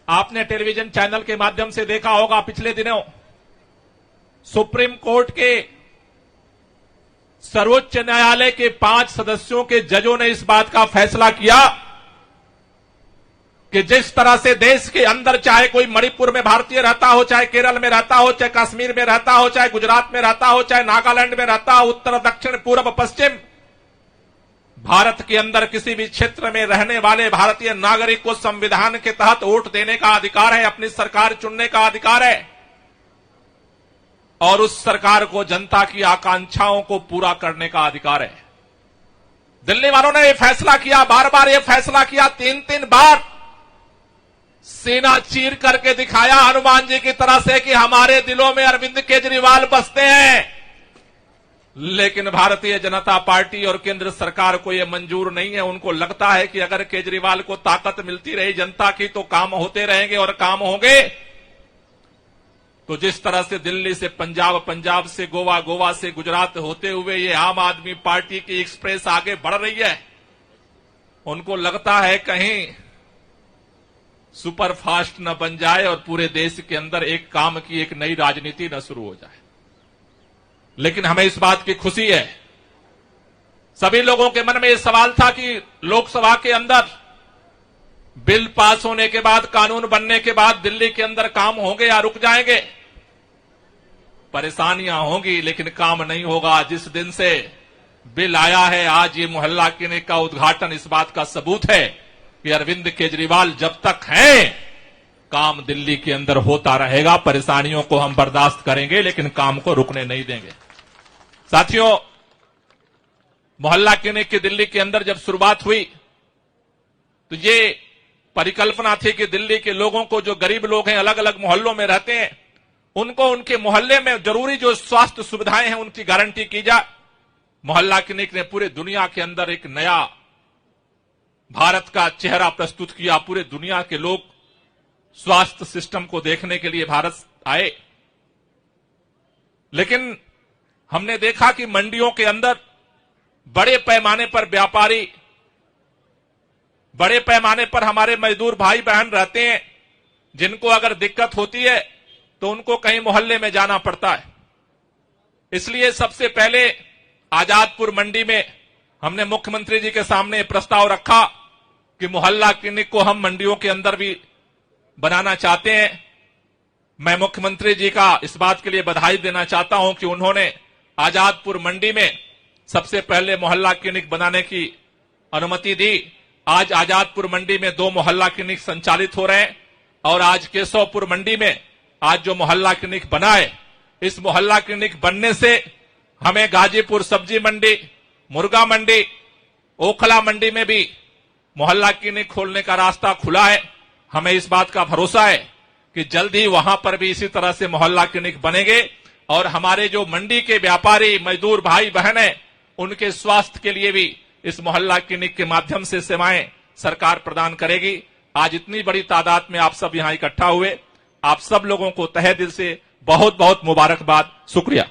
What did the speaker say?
आपने television channel के माध्यम से देखा होगा, पिछले दिनों सुप्रीम कोर्ट के सर्वोच्च न्यायालय के 5 सदस्यों के जजों ने इस बात का फैसला किया कि जिस तरह से देश के अंदर चाहे कोई मणिपुर में भारतीय रहता हो, चाहे केरल में रहता हो, चाहे कश्मीर में रहता हो, चाहे गुजरात में रहता हो, चाहे नागालैंड में रहता हो, उत्तर दक्षिण पूर्व पश्चिम, भारत के अंदर किसी भी क्षेत्र में रहने वाले भारतीय नागरिक को संविधान के तहत वोट देने का अधिकार है, अपनी सरकार चुनने का अधिकार है और उस सरकार को जनता की आकांक्षाओं को पूरा करने का अधिकार है। दिल्ली वालों ने यह फैसला किया, बार बार यह फैसला किया, 3-3 बार सीना चीर करके दिखाया हनुमान जी की तरह से कि हमारे दिलों में अरविंद केजरीवाल बसते हैं। लेकिन भारतीय जनता पार्टी और केंद्र सरकार को यह मंजूर नहीं है। उनको लगता है कि अगर केजरीवाल को ताकत मिलती रही जनता की तो काम होते रहेंगे और काम होंगे। तो जिस तरह से दिल्ली से पंजाब, पंजाब से गोवा, गोवा से गुजरात होते हुए ये आम आदमी पार्टी की एक्सप्रेस आगे बढ़ रही है, उनको लगता है कहीं सुपर फास्ट न बन जाए और पूरे देश के अंदर एक काम की एक नई राजनीति न शुरू हो जाए। लेकिन हमें इस बात की खुशी है, सभी लोगों के मन में यह सवाल था कि लोकसभा के अंदर बिल पास होने के बाद, कानून बनने के बाद दिल्ली के अंदर काम होंगे या रुक जाएंगे। परेशानियां होंगी लेकिन काम नहीं होगा। जिस दिन से बिल आया है, आज ये मोहल्ला क्लिनिक का उद्घाटन इस बात का सबूत है कि अरविंद केजरीवाल जब तक हैं, काम दिल्ली के अंदर होता रहेगा। परेशानियों को हम बर्दाश्त करेंगे लेकिन काम को रुकने नहीं देंगे। साथियों, मोहल्ला क्लिनिक की दिल्ली के अंदर जब शुरुआत हुई तो ये परिकल्पना थी कि दिल्ली के लोगों को, जो गरीब लोग हैं, अलग अलग मोहल्लों में रहते हैं, उनको उनके मोहल्ले में जरूरी जो स्वास्थ्य सुविधाएं हैं उनकी गारंटी की जाए। मोहल्ला क्लिनिक ने पूरे दुनिया के अंदर एक नया भारत का चेहरा प्रस्तुत किया। पूरे दुनिया के लोग स्वास्थ्य सिस्टम को देखने के लिए भारत आए। लेकिन हमने देखा कि मंडियों के अंदर बड़े पैमाने पर व्यापारी, बड़े पैमाने पर हमारे मजदूर भाई बहन रहते हैं, जिनको अगर दिक्कत होती है तो उनको कहीं मोहल्ले में जाना पड़ता है। इसलिए सबसे पहले आजादपुर मंडी में हमने मुख्यमंत्री जी के सामने प्रस्ताव रखा कि मोहल्ला क्लिनिक को हम मंडियों के अंदर भी बनाना चाहते हैं। मैं मुख्यमंत्री जी का इस बात के लिए बधाई देना चाहता हूं कि उन्होंने आजादपुर मंडी में सबसे पहले मोहल्ला क्लिनिक बनाने की अनुमति दी। आज आजादपुर मंडी में 2 मोहल्ला क्लिनिक संचालित हो रहे हैं और आज केशवपुर मंडी में आज जो मोहल्ला क्लिनिक बना है, इस मोहल्ला क्लिनिक बनने से हमें गाजीपुर सब्जी मंडी, मुर्गा मंडी, ओखला मंडी में भी मोहल्ला क्लिनिक खोलने का रास्ता खुला है। हमें इस बात का भरोसा है कि जल्द ही वहां पर भी इसी तरह से मोहल्ला क्लिनिक बनेंगे और हमारे जो मंडी के व्यापारी, मजदूर भाई बहन हैं, उनके स्वास्थ्य के लिए भी इस मोहल्ला क्लिनिक के माध्यम से सेवाएं सरकार प्रदान करेगी। आज इतनी बड़ी तादाद में आप सब यहां इकट्ठा हुए, आप सब लोगों को तहे दिल से बहुत बहुत मुबारकबाद, शुक्रिया।